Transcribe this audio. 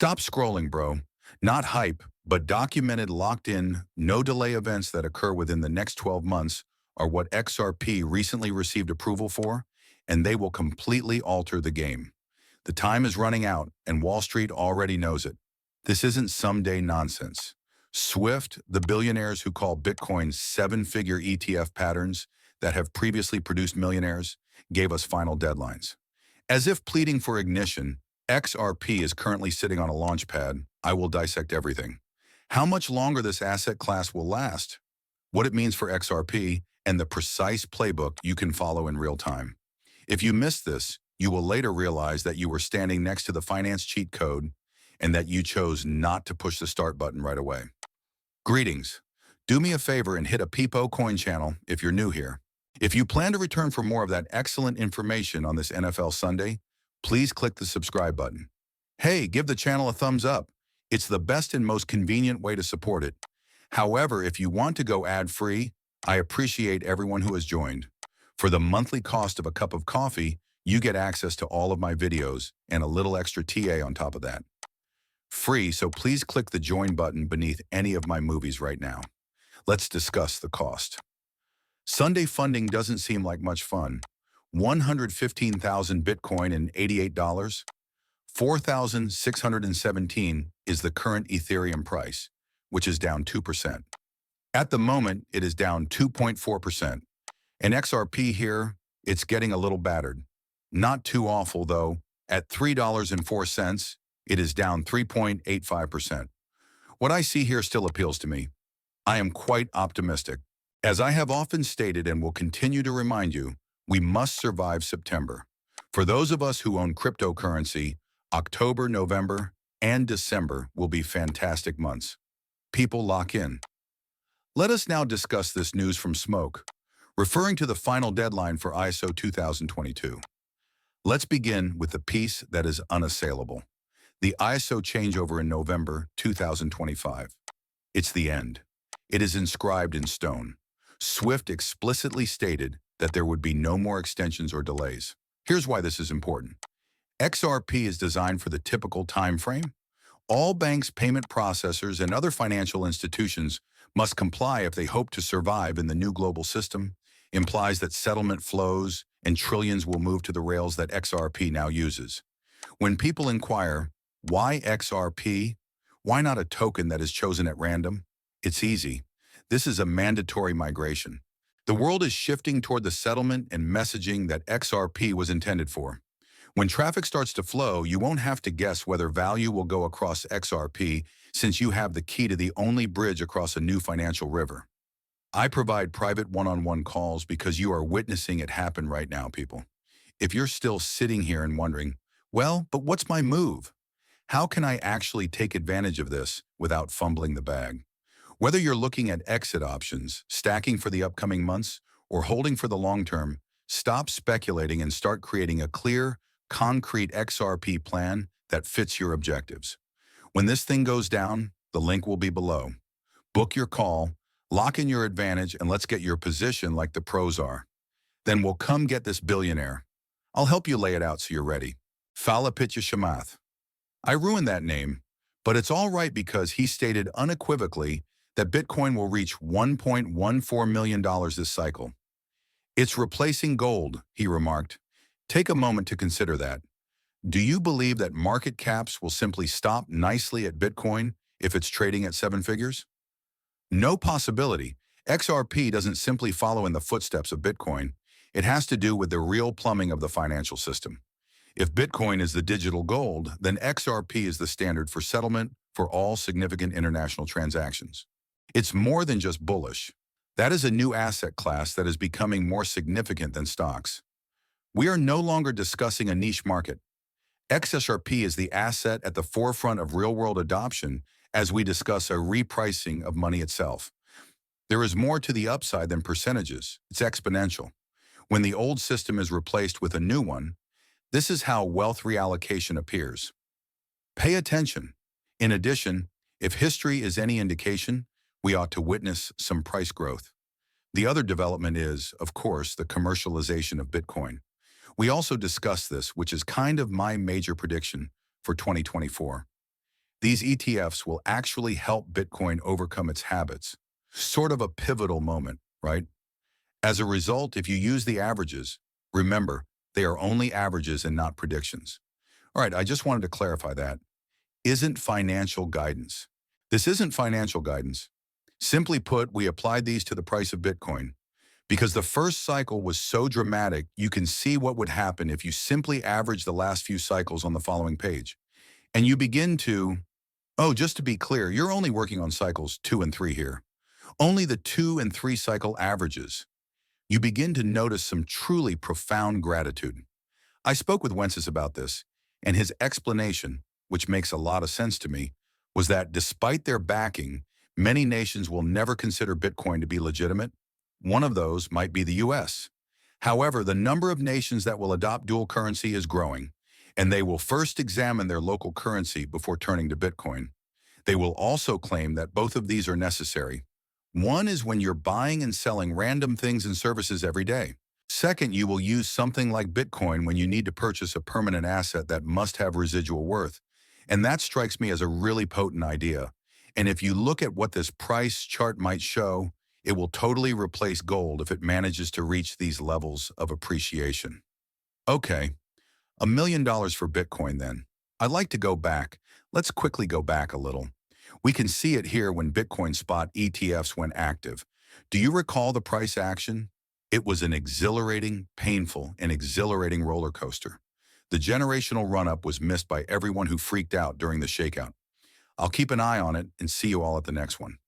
Stop scrolling, bro. Not hype, but documented, locked-in, no-delay events that occur within the next 12 months are what XRP recently received approval for, and they will completely alter the game. The time is running out, and Wall Street already knows it. This isn't someday nonsense. Swift, the billionaires who call Bitcoin seven-figure ETF patterns that have previously produced millionaires, gave us final deadlines. As if pleading for ignition, XRP is currently sitting on a launch pad. I will dissect everything. How much longer this asset class will last, what it means for XRP, and the precise playbook you can follow in real time. If you missed this, you will later realize that you were standing next to the finance cheat code and that you chose not to push the start button right away. Greetings. Do me a favor and hit a Peepo Coin channel if you're new here. If you plan to return for more of that excellent information on this NFL Sunday, please click the subscribe button. Hey, give the channel a thumbs up. It's the best and most convenient way to support it. However, if you want to go ad-free, I appreciate everyone who has joined. For the monthly cost of a cup of coffee, you get access to all of my videos and a little extra TA on top of that. Free, so please click the join button beneath any of my movies right now. Let's discuss the cost. Sunday funding doesn't seem like much fun. 115,000 Bitcoin and $88. 4,617 is the current Ethereum price, which is down 2%. At the moment, it is down 2.4%. And XRP here, it's getting a little battered. Not too awful though. At $3.04, it is down 3.85%. What I see here still appeals to me. I am quite optimistic. As I have often stated and will continue to remind you, we must survive September. For those of us who own cryptocurrency, October, November, and December will be fantastic months. People lock in. Let us now discuss this news from Smoke, referring to the final deadline for ISO 2022. Let's begin with the piece that is unassailable. The ISO changeover in November 2025. It's the end. It is inscribed in stone. Swift explicitly stated that there would be no more extensions or delays. Here's why this is important. XRP is designed for the typical time frame. All banks, payment processors, and other financial institutions must comply if they hope to survive in the new global system. Implies that settlement flows and trillions will move to the rails that XRP now uses. When people inquire, why XRP? Why not a token that is chosen at random? It's easy. This is a mandatory migration. The world is shifting toward the settlement and messaging that XRP was intended for. When traffic starts to flow, you won't have to guess whether value will go across XRP since you have the key to the only bridge across a new financial river. I provide private one-on-one calls because you are witnessing it happen right now, people. If you're still sitting here and wondering, well, but what's my move? How can I actually take advantage of this without fumbling the bag? Whether you're looking at exit options, stacking for the upcoming months, or holding for the long term, stop speculating and start creating a clear, concrete XRP plan that fits your objectives. When this thing goes down, the link will be below. Book your call, lock in your advantage, and let's get your position like the pros are. Then we'll come get this billionaire. I'll help you lay it out so you're ready. Falapitya Shamath. I ruined that name, but it's all right because he stated unequivocally that Bitcoin will reach $1.14 million this cycle. It's replacing gold, he remarked. Take a moment to consider that. Do you believe that market caps will simply stop nicely at Bitcoin if it's trading at seven figures? No possibility. XRP doesn't simply follow in the footsteps of Bitcoin. It has to do with the real plumbing of the financial system. If Bitcoin is the digital gold, then XRP is the standard for settlement for all significant international transactions. It's more than just bullish. That is a new asset class that is becoming more significant than stocks. We are no longer discussing a niche market. XRP is the asset at the forefront of real-world adoption as we discuss a repricing of money itself. There is more to the upside than percentages. It's exponential. When the old system is replaced with a new one, this is how wealth reallocation appears. Pay attention. In addition, if history is any indication, we ought to witness some price growth. The other development is, of course, the commercialization of Bitcoin. We also discussed this, which is kind of my major prediction for 2024. These ETFs will actually help Bitcoin overcome its habits. Sort of a pivotal moment, right? As a result, if you use the averages, remember, they are only averages and not predictions. All right, I just wanted to clarify that. Isn't financial guidance. This isn't financial guidance. Simply put, we applied these to the price of Bitcoin. Because the first cycle was so dramatic, you can see what would happen if you simply average the last few cycles on the following page. And you begin to, oh, just to be clear, you're only working on cycles 2 and 3 here. Only the 2 and 3 cycle averages. You begin to notice some truly profound gratitude. I spoke with Wences about this, and his explanation, which makes a lot of sense to me, was that despite their backing, many nations will never consider Bitcoin to be legitimate. One of those might be the US. However, the number of nations that will adopt dual currency is growing, and they will first examine their local currency before turning to Bitcoin. They will also claim that both of these are necessary. One is when you're buying and selling random things and services every day. Second, you will use something like Bitcoin when you need to purchase a permanent asset that must have residual worth. And that strikes me as a really potent idea. And if you look at what this price chart might show, it will totally replace gold if it manages to reach these levels of appreciation. Okay, $1 million for Bitcoin then. I'd like to go back. Let's quickly go back a little. We can see it here when Bitcoin spot ETFs went active. Do you recall the price action? It was an exhilarating, painful, and exhilarating roller coaster. The generational run-up was missed by everyone who freaked out during the shakeout. I'll keep an eye on it and see you all at the next one.